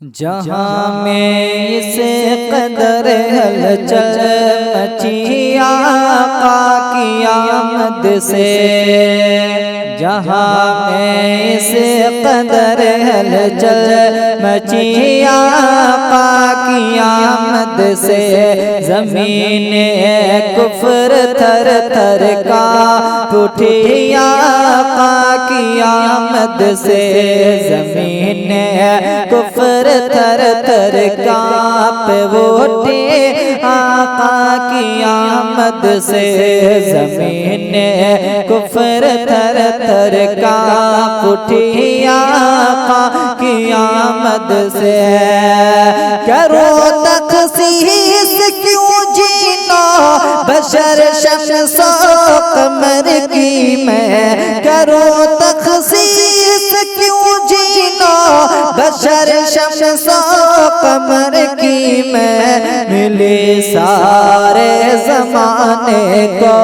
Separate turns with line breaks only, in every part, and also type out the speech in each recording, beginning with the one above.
جہاں میں اس قدر ہلچل مچی آقا کی آمد سے، جہاں میں اس قدر ہلچل مچی آقا کی آمد سے، زمین کفر تھر تھر کانپ اٹھی آقا کی آمد سے، زمین کفر تھر تھر کانپ اٹھی آقا کی آمد سے، زمین کفر تھر تھر کانپ اٹھی آقا کی آمد سے۔ کرو تخصیص کیوں جینا بشر شمس و قمر کی میں، کرو تخصیص کیوں جینا بشر شمس و قمر کی میں، ملی سارے زمانے کو،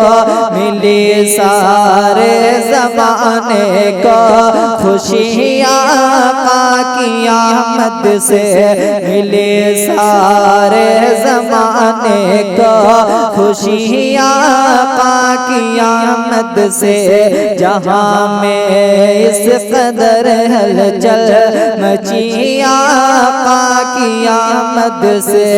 ملی سارے زمانے کو خوشی آقا کی آمد سے، ملی سارے زمانے کو خوشی آقا کی آمد سے، جہاں میں اس قدر ہلچل مچی آقا کی آمد سے۔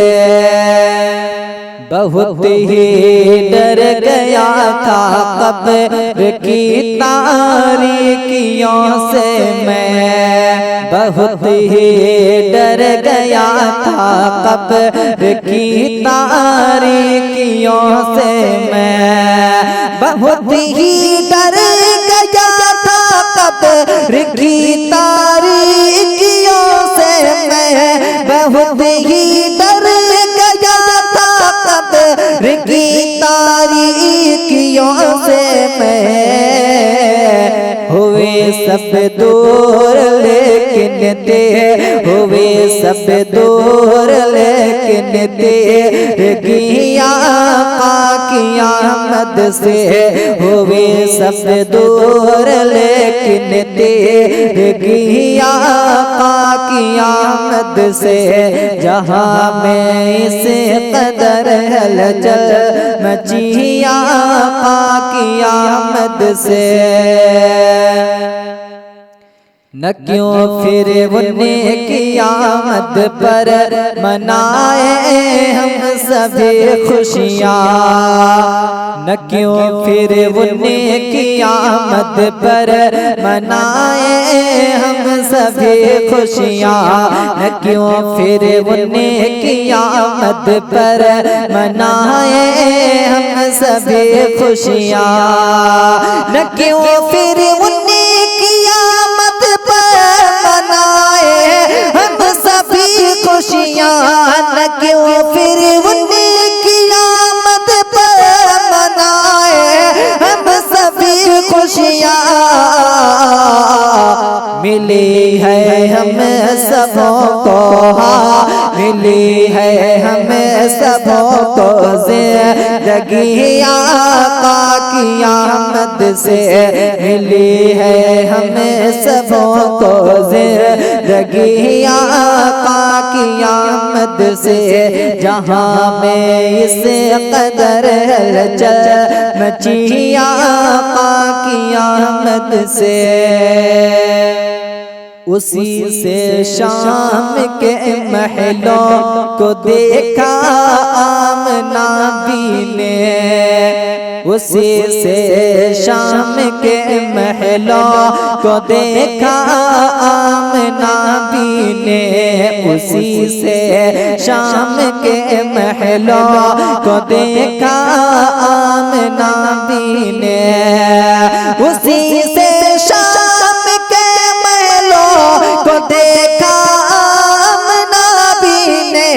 بہت ہی ڈر گیا تھا قبر کی تاریکیوں سے میں، بہت ہی ڈر گیا تھا قبر کی تاریکیوں سے میں، بہت ہی ڈر گیا تھا قبر کی تاریکیوں سے میں، بہت ہی ڈر گیا تھا قبر کی تاریکیوں سے میں، ہوئے سب دور لیکن ہوئے سب دور لیکن تیرگی آقا کی آمد سے، ہوئے سب دور لیکن تیرگی آقا کی آمد سے، جہاں میں اس قدر ہلچل مچی آقا کی آمد سے۔ نہ کیوں پھر انہیں کی آمد پر منائے ہم سبھی خوشیاں، نہ کیوں پھر انہیں کی آمد پر منائے ہم سبھی خوشیاں، نہ کیوں پھر انہیں کی آمد پر منائے ہم سبھی خوشیاں، نہ کیوں پھر انہیں کی آمد پر منائے ہم سبھی خوشیاں، نہ کیوں پھر انہیں کی آمد پر منائے ہم سبھی خوشیاں، ملی ہے ہم سبوں کو، ملی ہے ہم سبوں کو زندگی آقا کی آمد سے، ملی ہے ہم سبوں کو زندگی آقا کی آمد سے، جہاں میں اس قدر ہلچل مچی آقا کی آمد سے۔ اسی سے شام کے محلوں کو دیکھا آمنہ بی نے، اسی سے شام کے محلوں کو دیکھا آمنہ بی نے، اسی سے شام کے محلوں کو دیکھا آمنہ بی نے، اسی سے شام کے محلوں کو دیکھا آمنہ بی نے،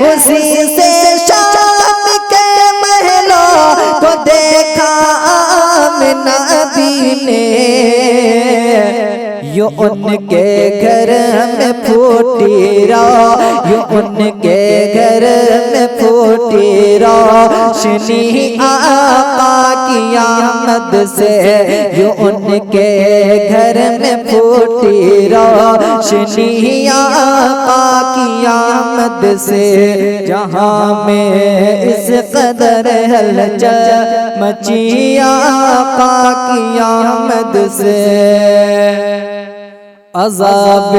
اسی سے شام کے محلوں کو دیکھا آمنہ بی نے، یوں ان کے گھر میں پھوٹی یوں ان کے گھر میں پھوٹی روشنی آقا کی آمد سے، یوں ان کے گھر میں پھوٹی روشنی آقا آمد سے جہاں میں اس قدر ہلچل مچی آقا کی آمد سے عذاب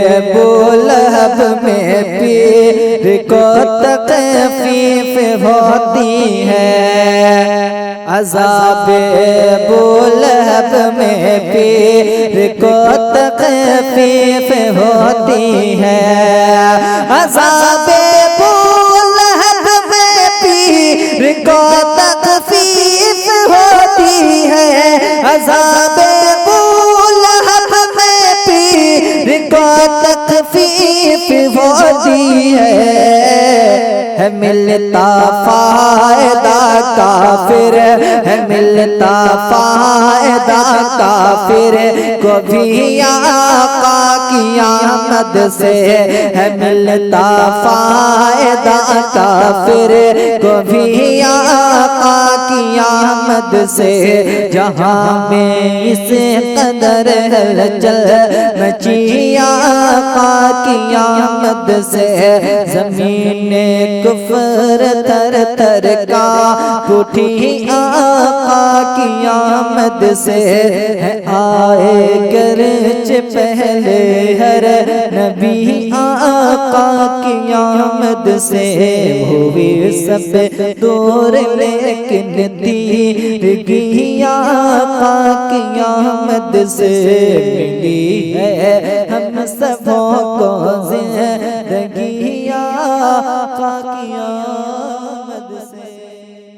ابولہب میں پیر کو تخفیف ہوتی ہے عذاب ابولہب میں پیر کو تخفیف ہوتی ہے عذاب ابولہب میں پیر کو تخفیف ہوتی ہے عذاب ابولہب میں پیر کو تخفیف ہوتی ہے ملتا فائدہ کافر ہے ملتا فائدہ کافر کو بھی آقا کی آمد سے ہے ملتا فائدہ کافر کو بھی آقا کی آمد سے جہاں میں اس قدر ہلچل مچی آقا کی آمد سے زمین کفر تر تر کا اٹھی آقا کی آمد سے آئے گرچہ پہلے ہر نبی آقا کی آمد سے ہوئی سب دور لیکن تیرگی آقا کی آمد سے ملی ہے ہم سبوں کو زندگی آقا کی آمد